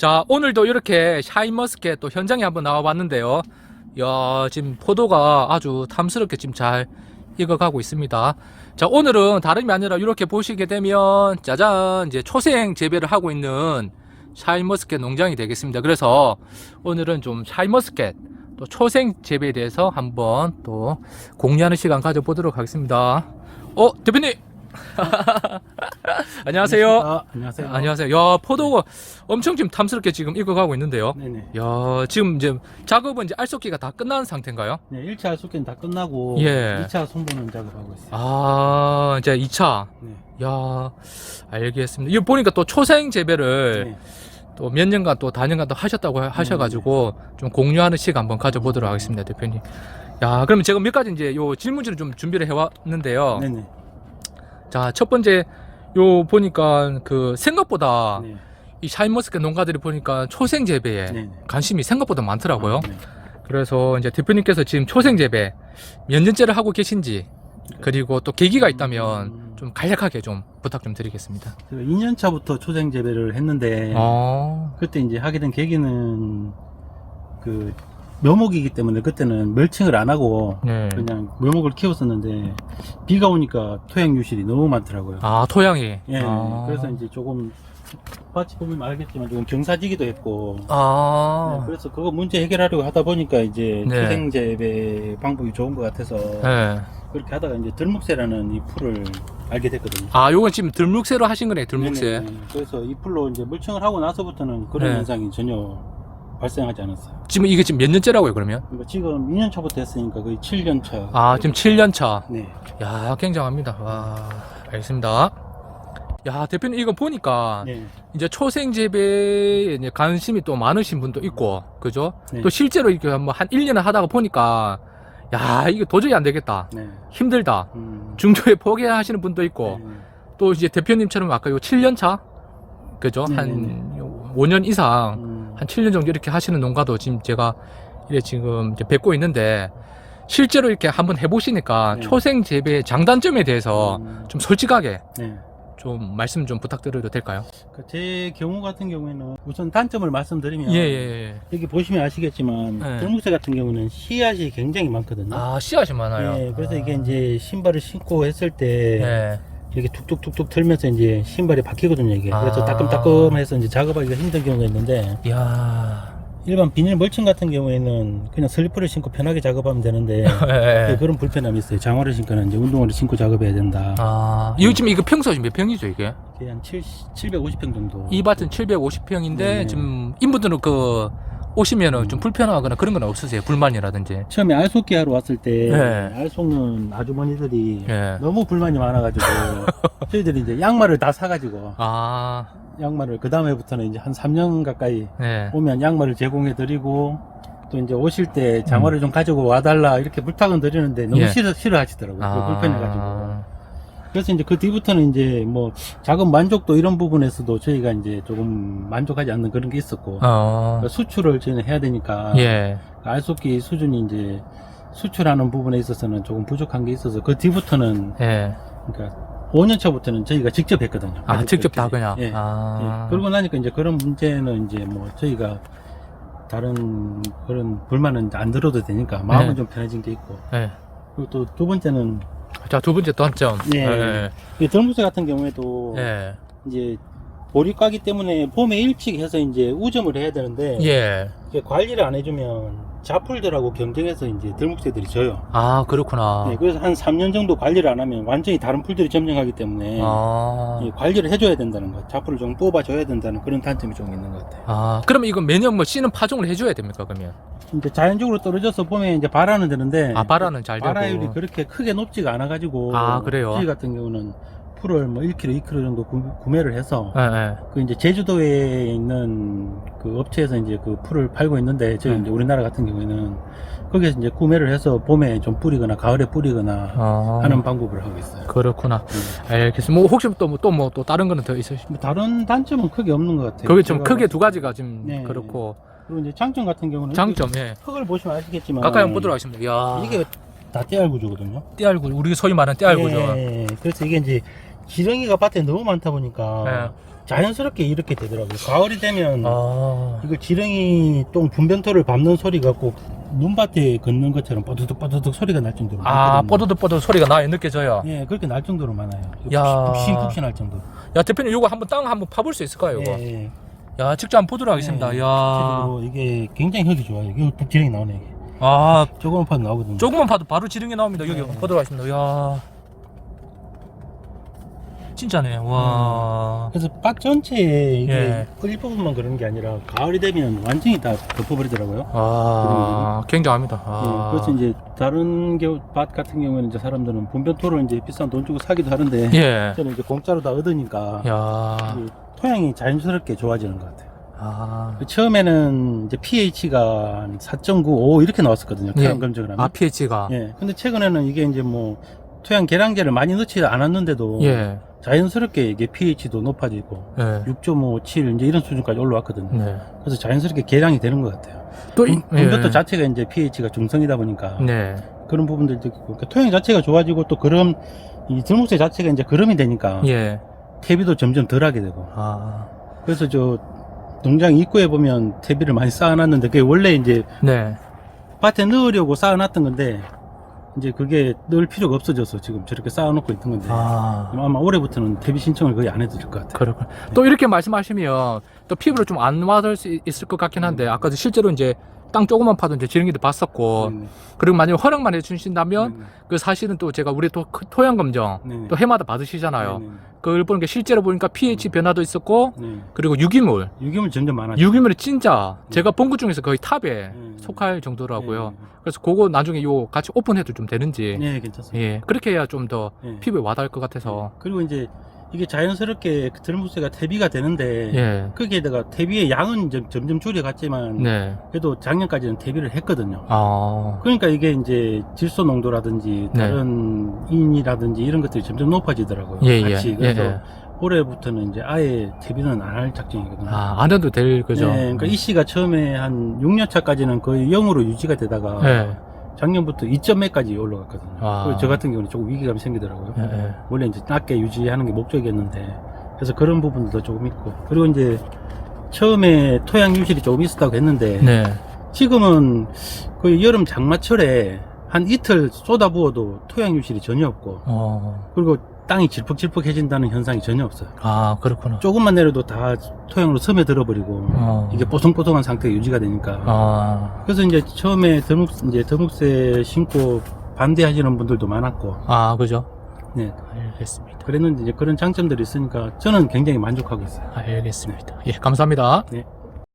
자, 오늘도 이렇게 샤인머스켓 또 현장에 한번 나와봤는데요. 야, 지금 포도가 아주 탐스럽게 지금 잘 익어가고 있습니다. 자, 오늘은 다름이 아니라 이렇게 보시게 되면 짜잔, 이제 초생 재배를 하고 있는 샤인머스켓 농장이 되겠습니다. 그래서 오늘은 좀 샤인머스켓 또 초생 재배에 대해서 한번 또 공유하는 시간 가져보도록 하겠습니다. 대표님! 안녕하세요. 안녕하세요. 안녕하세요. 야, 포도가 엄청 지금 탐스럽게 지금 익어가고 있는데요. 네네. 야, 지금 이제 작업은 이제 알속기가 다 끝난 상태인가요? 네, 1차 숙기는 다 끝나고 예. 2차 손보는 작업하고 있어요. 아, 이제 2차. 네. 야, 알겠습니다. 이거 보니까 또 초생 재배를 네. 또 몇 년간 또 다년간 또 하셨다고 하셔가지고 좀 공유하는 시간 한번 가져보도록 하겠습니다, 대표님. 야, 그러면 제가 몇 가지 이제 요 질문지를 좀 준비를 해왔는데요. 네네. 자, 첫 번째 요 보니까 그 생각보다 네. 이 샤인머스켓 농가들이 보니까 초생 재배에 네네. 관심이 생각보다 많더라고요. 네. 그래서 이제 대표님께서 지금 초생 재배 몇 년째를 하고 계신지 그리고 또 계기가 있다면 좀 간략하게 좀 부탁 좀 드리겠습니다. 2년 차부터 초생 재배를 했는데 그때 이제 하게 된 계기는 그 묘목이기 때문에 그때는 멀칭을 안 하고 네. 그냥 묘목을 키웠었는데 비가 오니까 토양 유실이 너무 많더라고요. 아, 토양이. 예. 아. 그래서 이제 조금 밭이 보면 알겠지만 조금 경사지기도 했고 아. 네, 그래서 그거 문제 해결하려고 하다 보니까 이제 네. 초생 재배 방법이 좋은 것 같아서 네. 그렇게 하다가 이제 들묵새라는 이 풀을 알게 됐거든요. 아, 요건 지금 들묵새로 하신 거네, 들묵새. 네네. 그래서 이 풀로 이제 물청을 하고 나서부터는 그런 네. 현상이 전혀 발생하지 않았어요. 지금 이게 지금 몇 년째라고요, 그러면? 그러니까 지금 2년 차부터 했으니까 거의 7년 차. 아, 지금 7년 차. 네. 야, 굉장합니다. 와, 알겠습니다. 야, 대표님 이거 보니까 네. 이제 초생 재배에 이제 관심이 또 많으신 분도 있고, 그죠? 네. 또 실제로 이렇게 한 1년을 하다가 보니까, 야, 이거 도저히 안 되겠다. 네. 힘들다. 음. 중도에 포기하시는 분도 있고, 네. 또 이제 대표님처럼 아까 요 7년 차? 그죠? 네, 한 5년 이상, 한 7년 정도 이렇게 하시는 농가도 지금 제가 이래 지금 이제 뵙고 있는데, 실제로 이렇게 한번 해보시니까 네. 초생 재배의 장단점에 대해서 좀 솔직하게 네. 좀 말씀 좀 부탁드려도 될까요? 그제 경우 같은 경우에는 우선 단점을 말씀드리면 예, 예, 여기 보시면 아시겠지만 네. 들묵새 같은 경우는 씨앗이 굉장히 많거든요. 아, 씨앗이 많아요. 네, 그래서 아. 이게 이제 신발을 신고 했을 때 네. 이렇게 툭툭툭툭 틀면서 이제 신발이 바뀌거든요, 이게. 그래서 아. 따끔따끔해서 이제 작업하기가 힘든 경우가 있는데 이야. 일반 비닐 멀칭 같은 경우에는 그냥 슬리퍼를 신고 편하게 작업하면 되는데 예. 그런 불편함이 있어요. 장화를 신거나 이제 운동화를 신고 작업해야 된다. 아, 이거 지금 이거 평소 지금 몇 평이죠, 이게? 이게 한 750평 정도. 이 밭은 750평인데 네. 지금 인분들은 그 오시면은 좀 불편하거나 그런 건 없으세요? 불만이라든지. 처음에 알속기 하러 왔을 때 네. 알속는 아주머니들이 예. 너무 불만이 많아가지고 저희들이 이제 양말을 다 사가지고 아, 양말을 그 다음에부터는 이제 한 3년 가까이 네. 오면 양말을 제공해드리고 또 이제 오실 때 장화를 좀 가지고 와달라 이렇게 부탁은 드리는데 너무 예. 싫어하시더라고요. 아. 불편해가지고. 그래서 이제 그 뒤부터는 이제 뭐 작업 만족도 이런 부분에서도 저희가 이제 조금 만족하지 않는 그런 게 있었고 그러니까 수출을 저희는 해야 되니까 예. 알속기 수준이 이제 수출하는 부분에 있어서는 조금 부족한 게 있어서 그 뒤부터는 예. 그러니까 5년 차부터는 저희가 직접 했거든요. 아, 직접 다 가족들끼리. 그냥. 예. 아. 예. 그러고 나니까 이제 그런 문제는 이제 뭐 저희가 다른 그런 불만은 안 들어도 되니까 마음은 네. 좀 편해진 게 있고 예. 그리고 또 두 번째는 자, 두 번째 단점. 예. 이 들무새 같은 경우에도 예. 이제 보리과기 때문에 봄에 일찍 해서 이제 우점을 해야 되는데 예. 이게 관리를 안 해주면 자풀들하고 경쟁해서 이제 들묵새들이 져요. 아, 그렇구나. 예, 그래서 한 3년 정도 관리를 안 하면 완전히 다른 풀들이 점령하기 때문에 아. 예, 관리를 해줘야 된다는 거, 자풀을 좀 뽑아줘야 된다는 그런 단점이 좀 있는 것 같아요. 아, 그러면 이거 매년 뭐 씨는 파종을 해줘야 됩니까, 그러면? 이제 자연적으로 떨어져서 봄에 이제 발화는 되는데 아, 발화는 잘 되고. 발화율이 그렇게 크게 높지가 않아가지고 아, 그래요? 저희 같은 경우는 풀을 뭐 1kg, 2kg 정도 구매를 해서 예, 예. 그 이제 제주도에 있는 그 업체에서 이제 그 풀을 팔고 있는데 저희 이제 우리나라 같은 경우에는 거기에서 이제 구매를 해서 봄에 좀 뿌리거나 가을에 뿌리거나 아. 하는 방법을 하고 있어요. 그렇구나. 알겠습니다. 뭐 혹시 또 다른 거는 더 있으십니까? 뭐 다른 단점은 크게 없는 것 같아요. 그게 좀 제가 크게 봤을 두 가지가 좀 네. 그렇고. 그리고 이제 장점 같은 경우는 장점, 예. 흙을 보시면 아시겠지만 가까이 한번 보도록 하겠습니다. 이야. 이게 다 떼알 구조거든요. 떼알구, 우리 소위 말하는 떼알구죠. 예, 그래서 이게 이제 지렁이가 밭에 너무 많다 보니까 자연스럽게 이렇게 되더라고요. 가을이 되면 아, 이거 지렁이 똥 분변토를 밟는 소리가 꼭 눈밭에 걷는 것처럼 뽀드득 소리가 날 정도로 많거든요. 뽀드득 소리가 나요, 느껴져요. 예, 그렇게 날 정도로 많아요. 야. 푹신푹신할 정도. 야, 대표님, 이거 한번 땅 한번 파볼 수 있을까요, 이거? 예, 예. 야, 직접 한번 보도록 하겠습니다. 예, 야. 실제로 이게 굉장히 흙이 좋아요. 이거 뚝 지렁이 나오네. 이게. 아, 조금만 파도 나오거든요. 조금만 봐도 바로 지렁이 나옵니다. 여기 네. 보도록 하겠습니다. 야. 진짜네. 와. 그래서 밭 전체에 이게 예. 일부분만 그런 게 아니라 가을이 되면 완전히 다 덮어버리더라고요. 아, 굉장합니다. 예, 아. 그래서 이제 다른 밭 같은 경우에는 이제 사람들은 분변토를 이제 비싼 돈 주고 사기도 하는데 예. 저는 이제 공짜로 다 얻으니까 야. 이 토양이 자연스럽게 좋아지는 것 같아요. 아. 처음에는 이제 pH가 한 4.9, 5 이렇게 나왔었거든요. 토양 예. 검증을 하면. 아, pH가. 예. 근데 최근에는 이게 이제 뭐 토양 계량제를 많이 넣지 않았는데도 예. 자연스럽게 이게 pH도 높아지고 예. 6.5, 7 이제 이런 수준까지 올라왔거든요. 네. 그래서 자연스럽게 계량이 되는 것 같아요. 또 분변토 자체가 이제 pH가 중성이다 보니까 네. 그런 부분들도 있고 그러니까 토양 자체가 좋아지고 또 그럼 이 들목새 자체가 이제 그름이 되니까 예. 퇴비도 점점 덜하게 되고 아. 그래서 저 농장 입구에 보면 퇴비를 많이 쌓아놨는데 그게 원래 이제 네. 밭에 넣으려고 쌓아놨던 건데 이제 그게 넣을 필요가 없어져서 지금 저렇게 쌓아놓고 있던 건데 아. 아마 올해부터는 퇴비 신청을 거의 안 해도 될 것 같아요. 그렇군. 또 이렇게 말씀하시면 또 피부로 좀 안 와닿을 수 있을 것 같긴 한데 아까도 실제로 이제 땅 조금만 파도 이제 지렁이도 봤었고 네, 그리고 만약에 허락만 해주신다면 네, 그 사실은 또 제가 우리 또 토양 검정 네, 네. 또 해마다 받으시잖아요. 네, 네, 그걸 보니까 실제로 보니까 pH 변화도 있었고 네. 그리고 유기물 유기물 점점 많아져. 유기물이 진짜 네. 제가 본 것 중에서 거의 탑에 네. 속할 정도라고요. 네, 그래서 그거 나중에 요 같이 오픈해도 좀 되는지 네, 괜찮습니다. 예 그렇게 해야 좀 더 네. 피부에 와닿을 것 같아서 그리고 이제 이게 자연스럽게 그 들목새가 퇴비가 되는데 예 거기에다가 퇴비의 양은 점점 줄여갔지만 네. 그래도 작년까지는 퇴비를 했거든요. 아, 그러니까 이게 이제 질소 농도라든지 네. 다른 인이라든지 이런 것들이 점점 높아지더라고요. 예, 예, 같이 그래서 예, 예. 올해부터는 이제 아예 퇴비는 안 할 작정이거든요. 아, 안 해도 될 거죠. 네, 그러니까 이 씨가 처음에 한 6년 차까지는 거의 0으로 유지가 되다가 예, 작년부터 2점 몇까지 올라갔거든요. 아. 그래서 저 같은 경우는 조금 위기감이 생기더라고요. 예, 예. 원래 이제 낮게 유지하는 게 목적이었는데 그래서 그런 부분도 조금 있고 그리고 이제 처음에 토양 유실이 조금 있었다고 했는데 네. 지금은 거의 여름 장마철에 한 이틀 쏟아부어도 토양 유실이 전혀 없고 그리고 땅이 질퍽질퍽해진다는 현상이 전혀 없어요. 아, 그렇구나. 조금만 내려도 다 토양으로 스며들어 버리고 이게 뽀송뽀송한 상태가 유지가 되니까 아, 그래서 이제 처음에 더묵새 신고 반대하시는 분들도 많았고 아, 그죠? 네 알겠습니다. 그랬는데 이제 그런 장점들이 있으니까 저는 굉장히 만족하고 있어요. 알겠습니다. 예, 감사합니다. 네.